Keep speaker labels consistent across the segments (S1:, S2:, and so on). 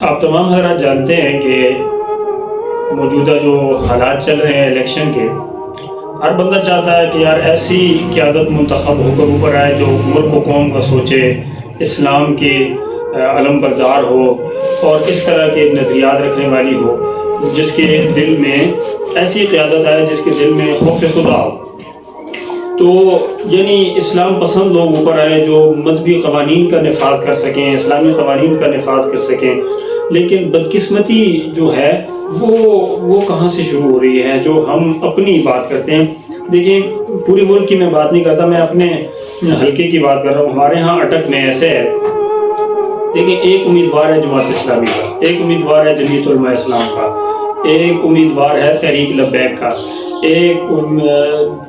S1: آپ تمام حضرات جانتے ہیں کہ موجودہ جو حالات چل رہے ہیں الیکشن کے، ہر بندہ چاہتا ہے کہ یار ایسی قیادت منتخب ہو کر اوپر آئے جو ملک و قوم کا سوچے، اسلام کی علم بردار ہو اور اس طرح کے نظریات رکھنے والی ہو، جس کے دل میں ایسی قیادت آئے جس کے دل میں خوف خدا ہو۔ تو یعنی اسلام پسند لوگ اوپر آئے جو مذہبی قوانین کا نفاذ کر سکیں، اسلامی قوانین کا نفاذ کر سکیں۔ لیکن بدقسمتی جو ہے وہ کہاں سے شروع ہو رہی ہے؟ جو ہم اپنی بات کرتے ہیں، دیکھیں پوری ملک کی میں بات نہیں کرتا، میں اپنے حلقے کی بات کر رہا ہوں۔ ہمارے ہاں اٹک میں ایسے ہے، دیکھیں ایک امیدوار ہے جماعت اسلامی کا، ایک امیدوار ہے جمعیت علماء اسلام کا، ایک امیدوار ہے تحریک لبیک کا، ایک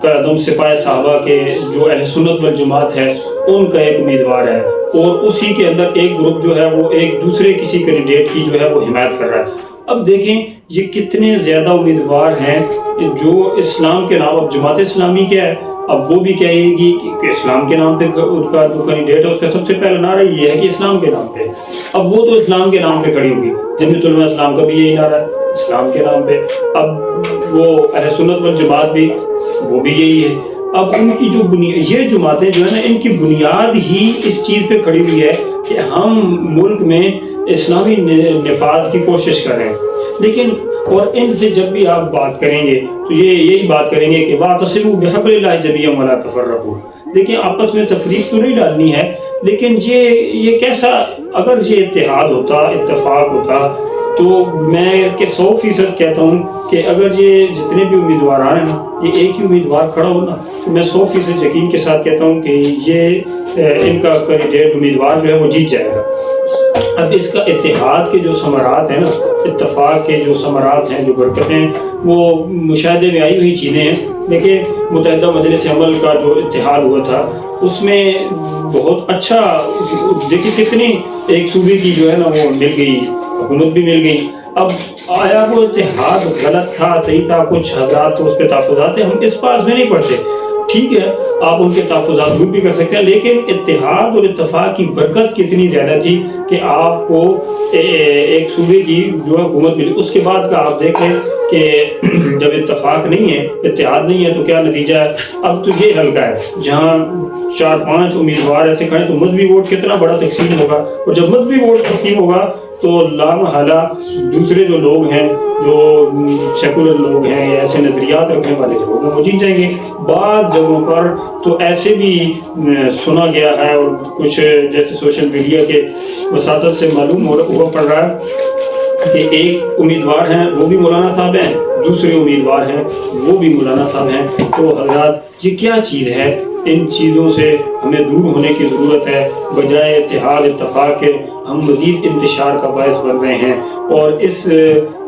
S1: قدم سپاہ صحابہ کے جو اہل سنت والجماعت ہے ان کا ایک امیدوار ہے، اور اسی کے اندر ایک گروپ جو ہے وہ ایک دوسرے کسی کینڈیڈیٹ کی جو ہے وہ حمایت کر رہا ہے۔ اب دیکھیں یہ کتنے زیادہ امیدوار ہیں جو اسلام کے نام، اب جماعت اسلامی کیا ہے، اب وہ بھی کہے گی کہ اسلام کے نام پہ ان کا جو کینڈیڈیٹ ہے اس کا سب سے پہلا نعرہ یہ ہے کہ اسلام کے نام پہ، اب وہ تو اسلام کے نام پہ کھڑی ہوگی۔ جمعیت علماء اسلام کا بھی یہی نعرہ ہے اسلام کے نام پہ، اب وہ اہل سنت والجماعت بھی وہ بھی یہی ہے۔ اب ان کی جو یہ جماعتیں جو ہے نا، ان کی بنیاد ہی اس چیز پہ کھڑی ہوئی ہے کہ ہم ملک میں اسلامی نفاذ کی کوشش کر رہے ہیں۔ لیکن اور ان سے جب بھی آپ بات کریں گے تو یہی بات کریں گے کہ وَاعْتَصِمُوا بِحَبْلِ اللَّهِ جَمِيعًا وَلَا تَفَرَّقُوا۔ دیکھیں آپس میں تفریق تو نہیں ڈالنی ہے، لیکن یہ کیسا، اگر یہ اتحاد ہوتا، اتفاق ہوتا، تو میں کہ 100% کہتا ہوں کہ اگر یہ جتنے بھی امیدوار ہیں نا، یہ ایک ہی امیدوار کھڑا ہو نا، تو میں 100% یقین کے ساتھ کہتا ہوں کہ یہ ان کا کینڈیڈیٹ امیدوار جو ہے وہ جیت جائے گا۔ اب اس کا اتحاد کے جو ثمرات ہیں نا، اتفاق کے جو ثمرات ہیں، جو برکتیں، وہ مشاہدے میں آئی ہوئی چیزیں ہیں۔ دیکھیں متحدہ مجلس عمل کا جو اتحاد ہوا تھا اس میں بہت اچھا، دیکھیں کتنی ایک صوبے کی جو ہے نا وہ مل گئی، حکومت بھی مل گئی۔ اب آیا وہ اتحاد غلط تھا صحیح تھا؟ کچھ حضرات تو اس پہ تحفظات ہیں، ہم اس پاس میں نہیں پڑھتے، ٹھیک ہے آپ ان کے تحفظات دور بھی کر سکتے ہیں، لیکن اتحاد اور اتفاق کی برکت کتنی زیادہ تھی کہ آپ کو ایک صوبے کی جو حکومت ملی۔ اس کے بعد کا آپ دیکھیں کہ جب اتفاق نہیں ہے، اتحاد نہیں ہے، تو کیا نتیجہ ہے؟ اب تو یہ حلقہ ہے جہاں 4-5 امیدوار ایسے کھڑے تو مذہبی ووٹ کتنا بڑا تقسیم ہوگا، اور جب مذہبی ووٹ تقسیم ہوگا تو لامحالہ دوسرے جو لوگ ہیں، جو سیکولر لوگ ہیں یا ایسے نظریات رکھنے والے لوگ ہیں، وہ جیت جائیں گے۔ بعض جگہوں پر تو ایسے بھی سنا گیا ہے، اور کچھ جیسے سوشل میڈیا کے وساطت سے معلوم ہوا پڑ رہا ہے کہ ایک امیدوار ہیں وہ بھی مولانا صاحب ہیں، دوسرے امیدوار ہیں وہ بھی مولانا صاحب ہیں۔ تو حضرات یہ کیا چیز ہے؟ ان چیزوں سے ہمیں دور ہونے کی ضرورت ہے، بجائے اتحاد اتفاق کے ہم مزید انتشار کا باعث بن رہے ہیں، اور اس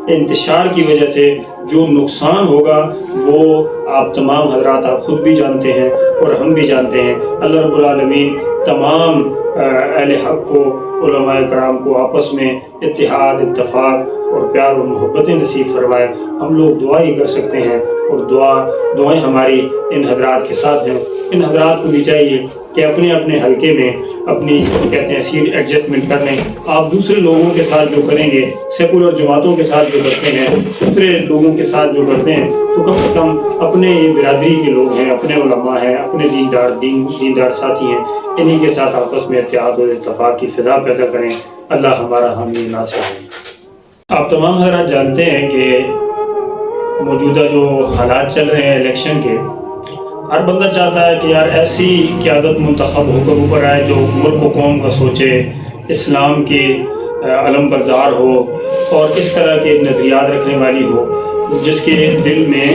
S1: انتشار کی وجہ سے جو نقصان ہوگا وہ آپ تمام حضرات آپ خود بھی جانتے ہیں اور ہم بھی جانتے ہیں۔ اللہ رب العالمین تمام اہل حق کو، علماء کرام کو آپس میں اتحاد اتفاق اور پیار و محبتیں نصیب فرمائے۔ ہم لوگ دعا ہی کر سکتے ہیں، اور دعائیں ہماری ان حضرات کے ساتھ ہیں۔ ان حضرات کو بھی چاہیے کہ اپنے اپنے حلقے میں اپنی کہتے ہیں سیٹ ایڈجسٹمنٹ کر لیں۔ آپ دوسرے لوگوں کے ساتھ جو کریں گے، سیکولر جماعتوں کے ساتھ جو کرتے ہیں، دوسرے لوگوں کے ساتھ جو کرتے ہیں، تو کم سے کم اپنے یہ برادری کے لوگ ہیں، اپنے علماء ہیں، اپنے دیندار ساتھی ہیں، انہی کے ساتھ آپس میں اتحاد اور اتفاق کی فضا پیدا کریں۔ اللہ ہمارا حامی ناصر ہے۔ آپ تمام حضرات جانتے ہیں کہ موجودہ جو حالات چل رہے ہیں الیکشن کے، ہر بندہ چاہتا ہے کہ یار ایسی قیادت منتخب ہو کر اوپر آئے جو ملک و قوم کا سوچے، اسلام کی علم بردار ہو اور اس طرح کے نظریات رکھنے والی ہو، جس کے دل میں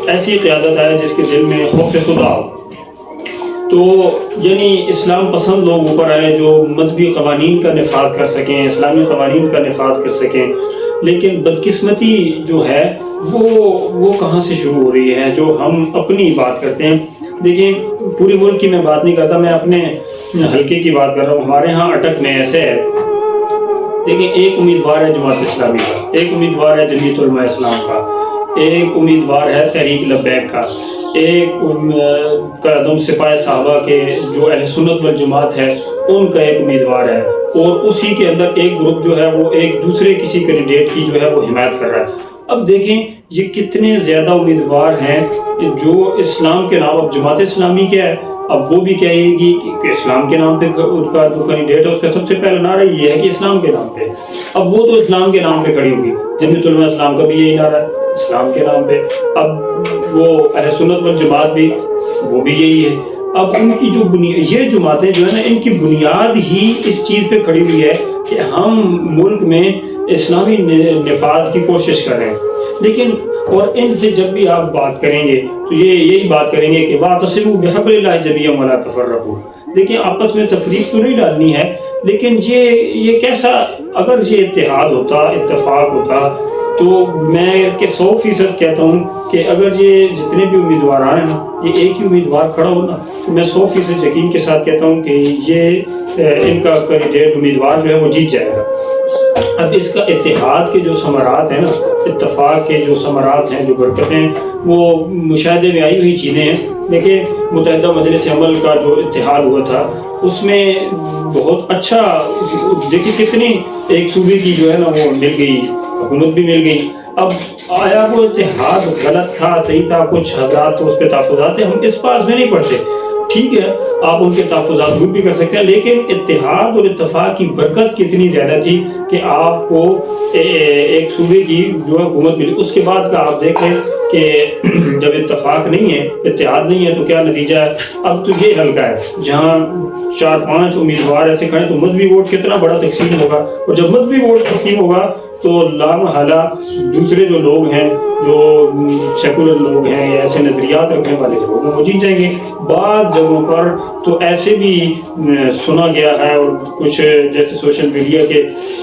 S1: ایسی قیادت آئے جس کے دل میں خوف خدا ہو۔ تو یعنی اسلام پسند لوگ اوپر آئے جو مذہبی قوانین کا نفاذ کر سکیں، اسلامی قوانین کا نفاذ کر سکیں۔ لیکن بدقسمتی جو ہے وہ کہاں سے شروع ہو رہی ہے؟ جو ہم اپنی بات کرتے ہیں، دیکھیں پوری ملک کی میں بات نہیں کرتا، میں اپنے حلقے کی بات کر رہا ہوں۔ ہمارے ہاں اٹک میں ایسے ہے، دیکھیں ایک امیدوار ہے جماعت اسلامی کا، ایک امیدوار ہے جمعیت علماء اسلام کا، ایک امیدوار ہے تحریک لبیک کا، ایک قدم سپاہ صحابہ کے جو اہل سنت والجماعت ہے ان کا ایک امیدوار ہے، اور اسی کے اندر ایک گروپ جو ہے وہ ایک دوسرے کسی کینڈیڈیٹ کی جو ہے وہ حمایت کر رہا ہے۔ اب دیکھیں یہ کتنے زیادہ امیدوار ہیں جو اسلام کے نام، اب جماعت اسلامی کیا ہے، اب وہ بھی کہے گی کہ اسلام کے نام پہ اس کا جو کینڈیڈیٹ ہے اس کا سب سے پہلا نعرہ یہ ہے کہ اسلام کے نام پہ، اب وہ تو اسلام کے نام پہ کھڑی ہوگی، جمعیت علماء اسلام کا بھی یہی نعرہ ہے اسلام کے نام پہ، اب وہ اہل سنت والجماعت بھی وہ بھی یہی ہے۔ اب ان کی جو یہ جماعتیں جو ہے نا، ان کی بنیاد ہی اس چیز پہ کھڑی ہوئی ہے کہ ہم ملک میں اسلامی نفاذ کی کوشش کر رہے ہیں، لیکن اور ان سے جب بھی آپ بات کریں گے تو یہی بات کریں گے کہ وَاعْتَصِمُوا بِحَبْلِ اللَّهِ جَمِيعًا وَلَا تَفَرَّقُوا۔ دیکھیں آپس میں تفریق تو نہیں ڈالنی ہے، لیکن یہ کیسا، اگر یہ اتحاد ہوتا، اتفاق ہوتا، تو میں کہ 100% کہتا ہوں کہ اگر یہ جتنے بھی امیدوار ہیں نا، یہ ایک ہی امیدوار کھڑا ہو نا، تو میں 100% یقین کے ساتھ کہتا ہوں کہ یہ ان کا کینڈیڈیٹ امیدوار جو ہے وہ جیت جائے گا۔ اب اس کا اتحاد کے جو ثمرات ہیں نا، اتفاق کے جو ثمرات ہیں، جو برکتیں، وہ مشاہدے میں آئی ہوئی چیزیں ہیں۔ دیکھیں متحدہ مجلس عمل کا جو اتحاد ہوا تھا اس میں بہت اچھا، دیکھیں کتنی ایک صوبے کی جو ہے نا وہ مل گئی، حکومت بھی مل گئی۔ اب آیا وہ اتحاد غلط تھا صحیح تھا، کچھ حضرات تو اس پہ تحفظات ہیں، ہم اس پاس میں نہیں پڑھتے، ٹھیک ہے آپ ان کے تحفظات دور بھی کر سکتے ہیں، لیکن اتحاد اور اتفاق کی برکت کتنی زیادہ تھی کہ آپ کو ایک صوبے کی جو حکومت ملی۔ اس کے بعد کا آپ دیکھیں کہ جب اتفاق نہیں ہے، اتحاد نہیں ہے، تو کیا نتیجہ ہے؟ اب تو یہ حلقہ ہے جہاں 4-5 امیدوار ایسے کھڑے، تو مذہبی ووٹ کتنا بڑا تقسیم ہوگا، اور جب مذہبی ووٹ تقسیم ہوگا تو لامحالہ دوسرے جو لوگ ہیں، جو سیکولر لوگ ہیں یا ایسے نظریات رکھنے والے لوگ ہیں، وہ جیت جائیں گے۔ بعض جگہوں پر تو ایسے بھی سنا گیا ہے، اور کچھ جیسے سوشل میڈیا کے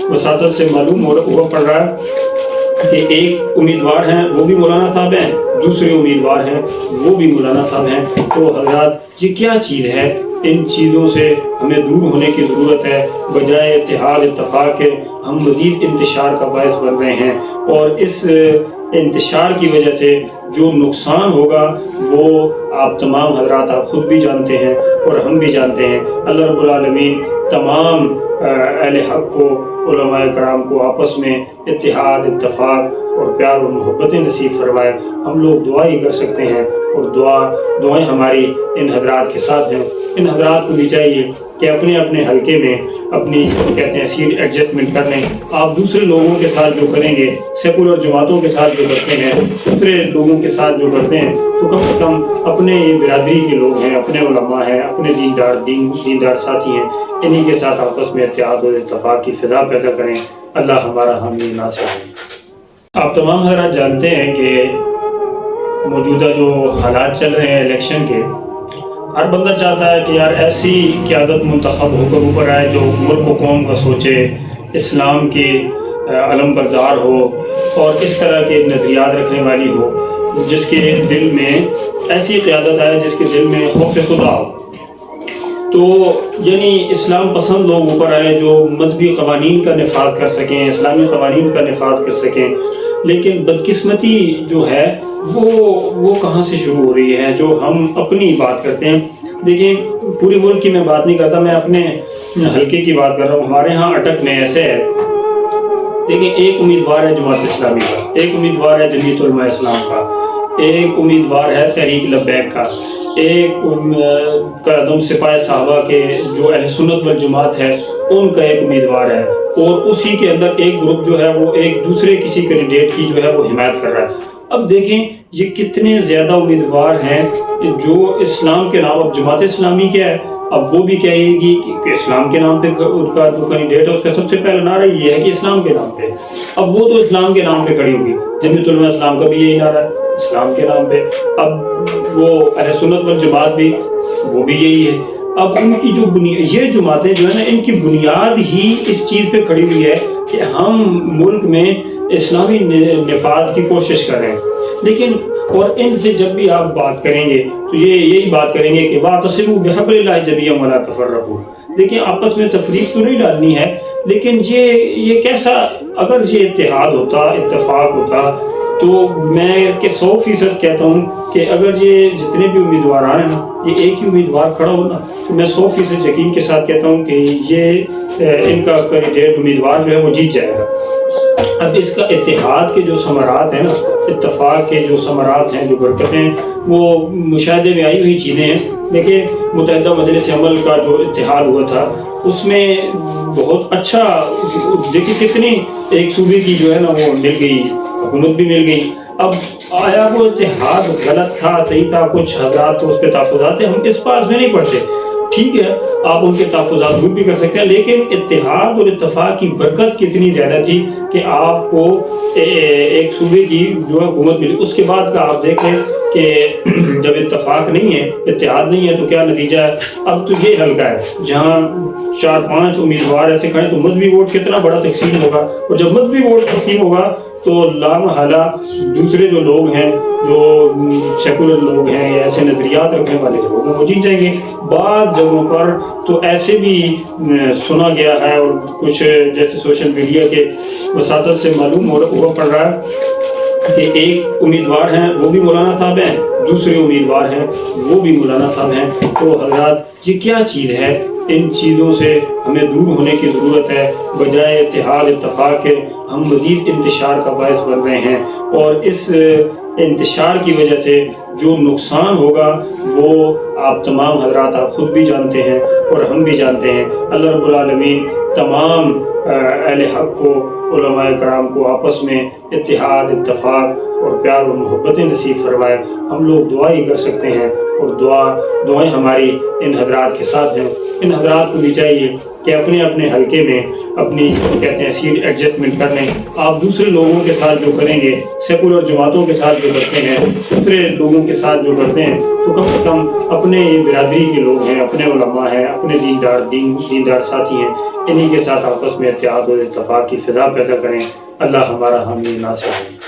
S1: وساطت سے معلوم ہوا پڑ رہا ہے کہ ایک امیدوار ہیں وہ بھی مولانا صاحب ہیں، دوسرے امیدوار ہیں وہ بھی مولانا صاحب ہیں۔ تو حضرات یہ کیا چیز ہے؟ ان چیزوں سے ہمیں دور ہونے کی ضرورت ہے، بجائے اتحاد اتفاق کے ہم مزید انتشار کا باعث بن رہے ہیں، اور اس انتشار کی وجہ سے جو نقصان ہوگا وہ آپ تمام حضرات آپ خود بھی جانتے ہیں اور ہم بھی جانتے ہیں۔ اللہ رب العالمین تمام اہل حق کو، علماء کرام کو آپس میں اتحاد اتفاق اور پیار اور محبتیں نصیب فرمائے۔ ہم لوگ دعا ہی کر سکتے ہیں، اور دعائیں ہماری ان حضرات کے ساتھ ہیں۔ ان حضرات کو بھی چاہیے کہ اپنے اپنے حلقے میں اپنی کہتے ہیں سیٹ ایڈجسٹمنٹ کر لیں۔ آپ دوسرے لوگوں کے ساتھ جو کریں گے، سیکولر جماعتوں کے ساتھ جو کرتے ہیں، دوسرے لوگوں کے ساتھ جو کرتے ہیں، تو کم سے کم اپنے یہ برادری کے لوگ ہیں، اپنے علماء ہیں، اپنے دیندار ساتھی ہیں، انہی کے ساتھ آپس میں اتحاد اور اتفاق کی فضا پیدا کریں۔ اللہ ہمارا حامی ناصر ہے۔ آپ تمام حضرات جانتے ہیں کہ موجودہ جو حالات چل رہے ہیں الیکشن کے، ہر بندہ چاہتا ہے کہ یار ایسی قیادت منتخب ہو کر اوپر آئے جو ملک و قوم کا سوچے، اسلام کی علم بردار ہو، اور اس طرح کے نظریات رکھنے والی ہو، جس کے دل میں ایسی قیادت آئے جس کے دل میں خوف خدا ہو۔ تو یعنی اسلام پسند لوگ اوپر آئے جو مذہبی قوانین کا نفاذ کر سکیں، اسلامی قوانین کا نفاذ کر سکیں۔ لیکن بدقسمتی جو ہے وہ کہاں سے شروع ہو رہی ہے؟ جو ہم اپنی بات کرتے ہیں، دیکھیں پوری ملک کی میں بات نہیں کرتا، میں اپنے حلقے کی بات کر رہا ہوں۔ ہمارے ہاں اٹک میں ایسے ہے، دیکھیں ایک امیدوار ہے جماعت اسلامی کا، ایک امیدوار ہے جمعیت علماء اسلام کا، ایک امیدوار ہے تحریک لبیک کا، ایک قدم سپاہ صحابہ کے جو اہل سنت والجماعت ہے ان کا ایک امیدوار ہے، اور اسی کے اندر ایک گروپ جو ہے وہ ایک دوسرے کسی کینڈیڈیٹ کی جو ہے وہ حمایت کر رہا ہے۔ اب دیکھیں یہ کتنے زیادہ امیدوار ہیں جو اسلام کے نام، اب جماعت اسلامی کیا ہے، اب وہ بھی کہے گی کہ اسلام کے نام پہ اس کا جو کینڈیڈیٹ ہے اس کا سب سے پہلا نعرہ یہ ہے کہ اسلام کے نام پہ، اب وہ تو اسلام کے نام پہ کھڑی ہوگی، جمعیت علماء اسلام کا بھی یہی نعرہ ہے اسلام کے نام پہ، اب وہ اہل سنت والجماعت بھی وہ بھی یہی ہے۔ اب ان کی جو یہ جماعتیں جو ہے نا، ان کی بنیاد ہی اس چیز پہ کھڑی ہوئی ہے کہ ہم ملک میں اسلامی نفاذ کی کوشش کر رہے ہیں، لیکن اور ان سے جب بھی آپ بات کریں گے تو یہی بات کریں گے کہ وَاعْتَصِمُوا بِحَبْلِ اللَّهِ جَمِيعًا وَلَا تَفَرَّقُوا۔ دیکھیں آپس میں تفریق تو نہیں ڈالنی ہے، لیکن یہ کیسا، اگر یہ اتحاد ہوتا، اتفاق ہوتا، تو میں کہ 100% کہتا ہوں کہ اگر یہ جتنے بھی امیدوار آ رہے ہیں یہ ایک ہی امیدوار کھڑا ہو نا تو میں 100% یقین کے ساتھ کہتا ہوں کہ یہ ان کا کینڈیڈیٹ امیدوار جو ہے وہ جیت جائے گا۔ اب اس کا اتحاد کے جو ثمرات ہیں نا، اتفاق کے جو ثمرات ہیں، جو برکتیں، وہ مشاہدے میں آئی ہوئی چیزیں ہیں۔ دیکھیں متحدہ مجلس عمل کا جو اتحاد ہوا تھا اس میں بہت اچھا، دیکھیں کتنی ایک صوبے کی جو ہے نا وہ مل گئی، حکومت بھی مل گئی۔ اب آیا وہ اتحاد غلط تھا صحیح تھا؟ کچھ حضرات تو اس پہ تحفظات ہیں، ہم اس بات میں نہیں پڑھتے، ٹھیک ہے آپ ان کے تحفظات دور بھی کر سکتے ہیں، لیکن اتحاد اور اتفاق کی برکت کتنی زیادہ تھی کہ آپ کو ایک صوبے کی جو حکومت ملی۔ اس کے بعد کا آپ دیکھیں کہ جب اتفاق نہیں ہے، اتحاد نہیں ہے تو کیا نتیجہ ہے؟ اب تو یہ حلقہ ہے جہاں 4-5 امیدوار ایسے کھڑے تو مذہبی ووٹ کتنا بڑا تقسیم ہوگا، اور جب مذہبی ووٹ تقسیم ہوگا تو لامحالہ دوسرے جو لوگ ہیں، جو سیکولر لوگ ہیں یا ایسے نظریات رکھنے والے لوگ ہیں وہ جیت جائیں گے۔ بعض جگہوں پر تو ایسے بھی سنا گیا ہے اور کچھ جیسے سوشل میڈیا کے وساطت سے معلوم ہوا پڑ رہا ہے کہ ایک امیدوار ہیں وہ بھی مولانا صاحب ہیں، دوسرے امیدوار ہیں وہ بھی مولانا صاحب ہیں۔ تو حضرات یہ کیا چیز ہے؟ ان چیزوں سے ہمیں دور ہونے کی ضرورت ہے، بجائے اتحاد اتفاق کے ہم مزید انتشار کا باعث بن رہے ہیں، اور اس انتشار کی وجہ سے جو نقصان ہوگا وہ آپ تمام حضرات آپ خود بھی جانتے ہیں اور ہم بھی جانتے ہیں۔ اللہ رب العالمین تمام اہل حق کو، علماء کرام کو آپس میں اتحاد اتفاق اور پیار و محبتیں نصیب فرمائے۔ ہم لوگ دعا ہی کر سکتے ہیں، اور دعائیں ہماری ان حضرات کے ساتھ ہیں۔ ان حضرات کو بھی چاہیے کہ اپنے اپنے حلقے میں اپنی کہتے ہیں سیٹ ایڈجسٹمنٹ کر لیں۔ آپ دوسرے لوگوں کے ساتھ جو کریں گے، سیکولر جماعتوں کے ساتھ جو کرتے ہیں، دوسرے لوگوں کے ساتھ جو کرتے ہیں، تو کم سے کم اپنے برادری کے لوگ ہیں، اپنے علماء ہیں، اپنے دیندار ساتھی ہیں، انہی کے ساتھ آپس میں اتحاد و اتفاق کی فضا پیدا کریں۔ اللہ ہمارا حامی ناصر ہے۔